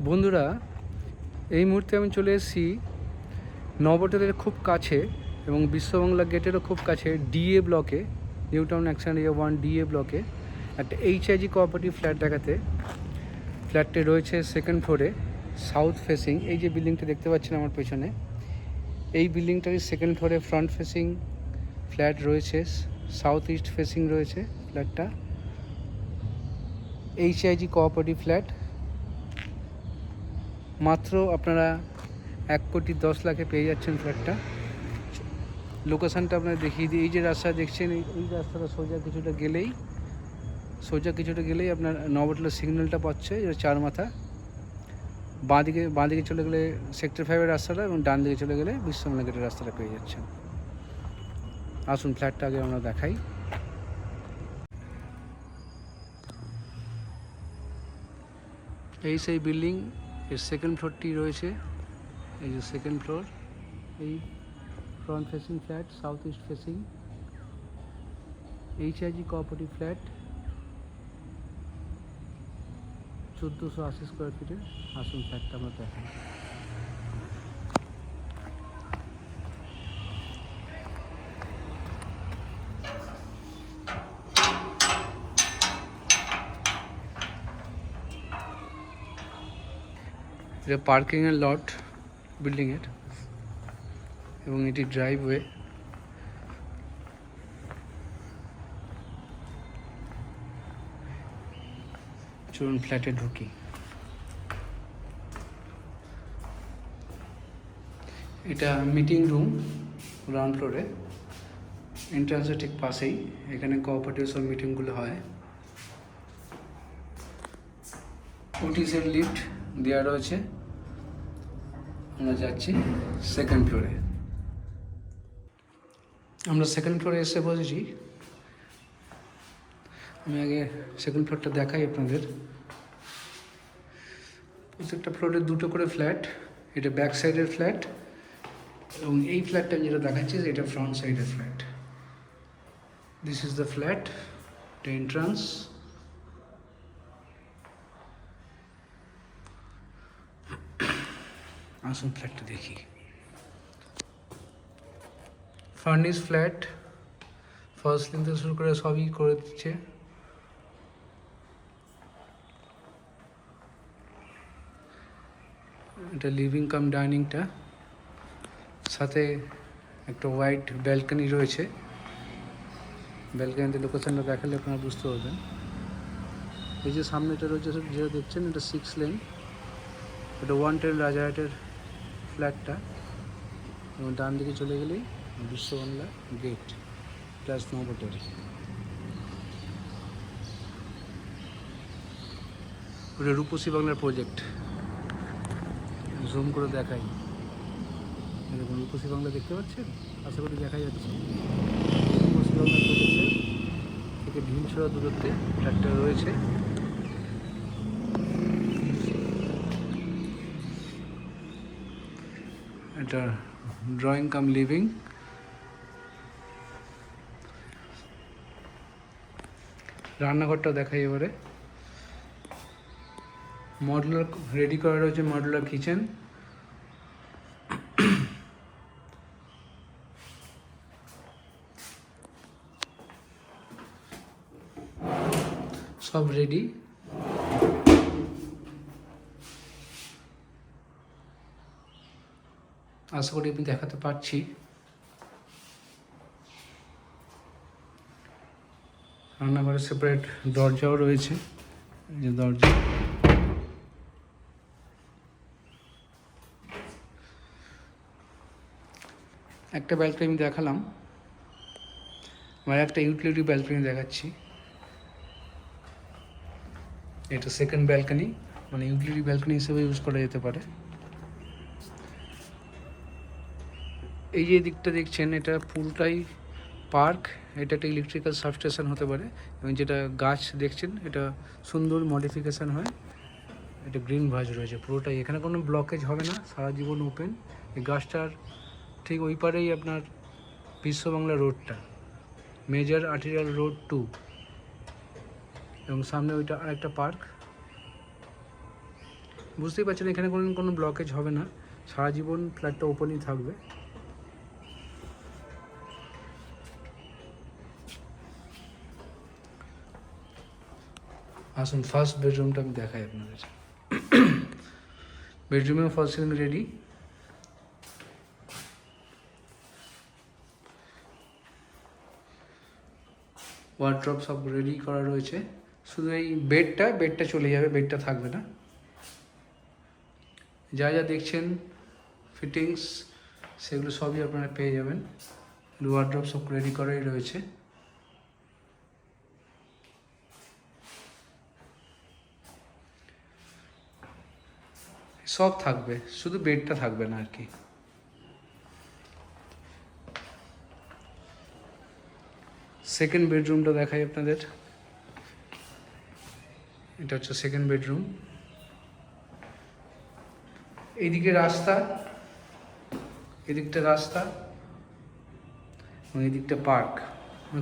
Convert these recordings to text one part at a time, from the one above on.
বন্ধুরা, এই মুহূর্তে আমি চলে এসেছি নভোটেলের খুব কাছে এবং বিশ্ববাংলা গেটেরও খুব কাছে ডিএ ব্লকে, new town action area 1 DA ব্লকে একটা এইচআইজি কোঅপারেটিভ ফ্ল্যাট দেখাতে। ফ্ল্যাটটি রয়েছে সেকেন্ড ফ্লোরে, সাউথ ফেসিং। এই যে বিল্ডিংটা দেখতে পাচ্ছেন আমার পেছনে, এই বিল্ডিংটারই সেকেন্ড ফ্লোরে ফ্রন্ট ফেসিং ফ্ল্যাট রয়েছে, সাউথ ইস্ট ফেসিং রয়েছে ফ্ল্যাটটা। এইচআইজি কোঅপারেটিভ ফ্ল্যাট, মাত্র আপনারা 1,10,00,000 পেয়ে যাচ্ছেন ফ্ল্যাটটা। লোকেশানটা আপনারা দেখিয়ে দিই। এই যে রাস্তা দেখছেন, এই রাস্তাটা সোজা কিছুটা গেলেই আপনার নভোটেলের সিগন্যালটা পাচ্ছে, এটা 4 মাথা। বাঁ দিকে চলে গেলে সেক্টর 5-এর রাস্তাটা, এবং ডান দিকে চলে গেলে বিশ্ববাংলা গেটের রাস্তাটা পেয়ে যাচ্ছেন। আসুন ফ্ল্যাটটা আগে আমরা দেখাই। এই সেই বিল্ডিং, এর সেকেন্ড ফ্লোরটি রয়েছে। এই যে সেকেন্ড ফ্লোর, এই front facing flat, south east facing HIG cooperative flat, 1480 square ফিটের। আসুন ফ্ল্যাটটা আমরা দেখাই। এটা পার্কিংয়ের লট বিল্ডিংয়ের, এবং এটি ড্রাইভওয়ে। চলুন ফ্ল্যাটে ঢুকি। এটা মিটিং রুম, গ্রাউন্ড ফ্লোরে, এন্ট্রান্সের ঠিক পাশেই। এখানে কোঅপারেটিভ সব মিটিংগুলো হয়। ওটিসের লিফট দেওয়া রয়েছে। আমরা যাচ্ছি সেকেন্ড ফ্লোরে। আমরা সেকেন্ড ফ্লোরে এসে বসেছি। আমি আগে সেকেন্ড ফ্লোরটা দেখাই আপনাদের। প্রত্যেকটা ফ্লোরে 2টো করে ফ্ল্যাট। এটা ব্যাক সাইডের ফ্ল্যাট, এবং এই ফ্ল্যাটটা যেটা দেখাচ্ছি এটা ফ্রন্ট সাইডের flat. This is the flat, the entrance. আসুন ফ্ল্যাটটা দেখি। ফার্নিশ ফ্ল্যাট, ফার্স্ট লিং থেকে শুরু করে সবই করে দিচ্ছে। এটা লিভিং কাম ডাইনিংটা, সাথে একটা হোয়াইট ব্যালকনি রয়েছে। ব্যালকনিতে লোকেশনটা দেখালে আপনারা বুঝতে পারবেন। এই যে সামনেটা রয়েছে যেটা দেখছেন, এটা 6 লেন। এটা 110 রাজারহাটের ফ্ল্যাটটা, এবং ডান দিকে চলে গেলেই বিশ্ববাংলা গেট প্লাস নভোটেল। ওটা রূপসী বাংলার প্রজেক্ট। জুম করে দেখাই, এরকম রূপসী বাংলা দেখতে পাচ্ছেন, আশা করি দেখা যাচ্ছে। রূপসী বাংলার প্রজেক্টের থেকে ঢিলছড়া দূরত্বে ফ্ল্যাটটা রয়েছে। এটা ড্রয়িং কাম লিভিং। রান্নাঘরটা দেখাই এবারে। মডুলার রেডি করা রয়েছে, মডুলার কিচেন। সব রেডি। আশা করি আমি দেখাতে পারছি। রান্নাঘরে সেপারেট দরজাও রয়েছে, এই যে দরজা। একটা ব্যালকনি আমি দেখালাম, আমার একটা ইউটিলিটি ব্যালকনি দেখাচ্ছি। এটা সেকেন্ড ব্যালকনি, মানে ইউটিলিটি ব্যালকনি হিসেবে ইউজ করা যেতে পারে। এই যে দিকটা দেখছেন, এটা পুরোটাই পার্ক। এটা একটা ইলেকট্রিক্যাল সাবস্টেশন হতে পারে, এবং যেটা গাছ দেখছেন এটা সুন্দর মডিফিকেশান হয়। এটা গ্রিন ভাজ রয়েছে পুরোটাই, এখানে কোনো ব্লকেজ হবে না, সারা জীবন ওপেন। এই গাছটার ঠিক ওই পারেই আপনার বিশ্ববাংলা রোডটা, মেজর আর্টেরিয়াল রোড 2, এবং সামনে ওইটা আরেকটা পার্ক। বুঝতেই পারছেন এখানে কোনো ব্লকেজ হবে না, সারা জীবন ফ্ল্যাটটা ওপেনই থাকবে। আসুন ফার্স্ট বেডরুমটা আমি দেখাই আপনাদের। বেডরুমেও ফল সিলিং রেডি। ওয়ার্ড্রপ সব রেডি করা রয়েছে, শুধু এই বেডটা চলে যাবে, বেডটা থাকবে না। যা যা দেখছেন ফিটিংস সেগুলো সবই আপনারা পেয়ে যাবেন। ওয়ার্ড্রপ সব রেডি করাই রয়েছে। সব থাকবে, শুধু বেডটা থাকবে না আর কি। সেকেন্ড বেডরুমটা দেখাই আপনাদের। এটা হচ্ছে সেকেন্ড বেডরুম। এইদিকে রাস্তা, এদিকটা রাস্তা এবং এদিকটা পার্ক।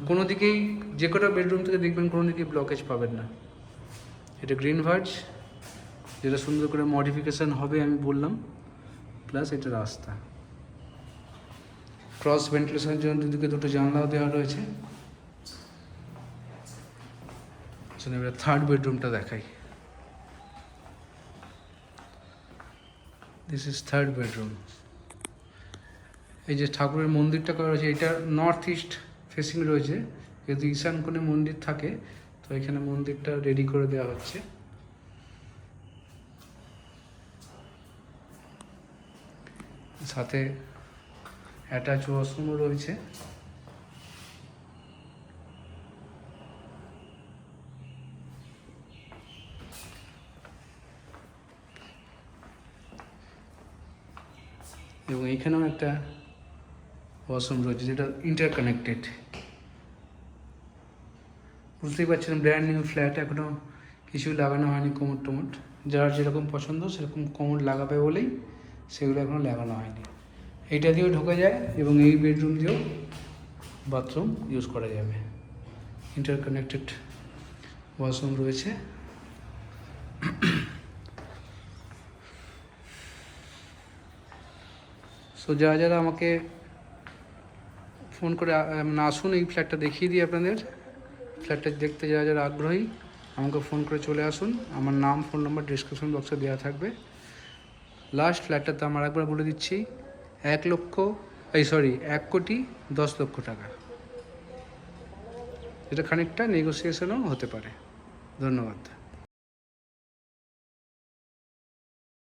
কোনো দিকেই যে কটা বেডরুম থেকে দেখবেন কোনো দিকেই ব্লকেজ পাবেন না। এটা গ্রিন ভার্জ, যেটা সুন্দর করে মডিফিকেশান হবে আমি বললাম, প্লাস এটা রাস্তা। ক্রস ভেন্টিলেশনের জন্য দুদিকে দুটো জানলাও দেওয়া রয়েছে। এবার থার্ড বেডরুমটা দেখাই। This is third bedroom. এই যে ঠাকুরের মন্দিরটা করা রয়েছে, এটা নর্থ ইস্ট ফেসিং রয়েছে, যেহেতু ঈশান কোণে মন্দির থাকে, তো এখানে মন্দিরটা রেডি করে দেওয়া হচ্ছে। সাথে অ্যাটাচ ওয়াশরুমও রয়েছে। এবং এখানেও একটা ওয়াশরুম রয়েছে যেটা ইন্টারকানেক্টেড। বুঝতেই পারছেন ব্র্যান্ড নিউ ফ্ল্যাট, এখনও কিছু লাগানো হয়নি কোমর টোমর। যার যেরকম পছন্দ সেরকম কোমর লাগাবে বলেই সেগুলো এখনও লাগানো হয়নি। এইটা দিয়েও ঢোকা যায় এবং এই বেডরুম দিয়েও বাথরুম ইউজ করা যাবে। ইন্টারকানেক্টেড ওয়াশরুম রয়েছে। সো যারা আমাকে ফোন করে আসুন, এই ফ্ল্যাটটা দেখিয়ে দিই আপনাদের। ফ্ল্যাটটা দেখতে যারা আগ্রহী আমাকে ফোন করে চলে আসুন। আমার নাম, ফোন নাম্বার ডিসক্রিপশন বক্সে দেওয়া থাকবে। লাস্ট ফ্ল্যাটটাতে আমার একবার বলে দিচ্ছি 1,10,00,000 টাকা, যেটা খানিকটা নেগোসিয়েশনও হতে পারে। ধন্যবাদ।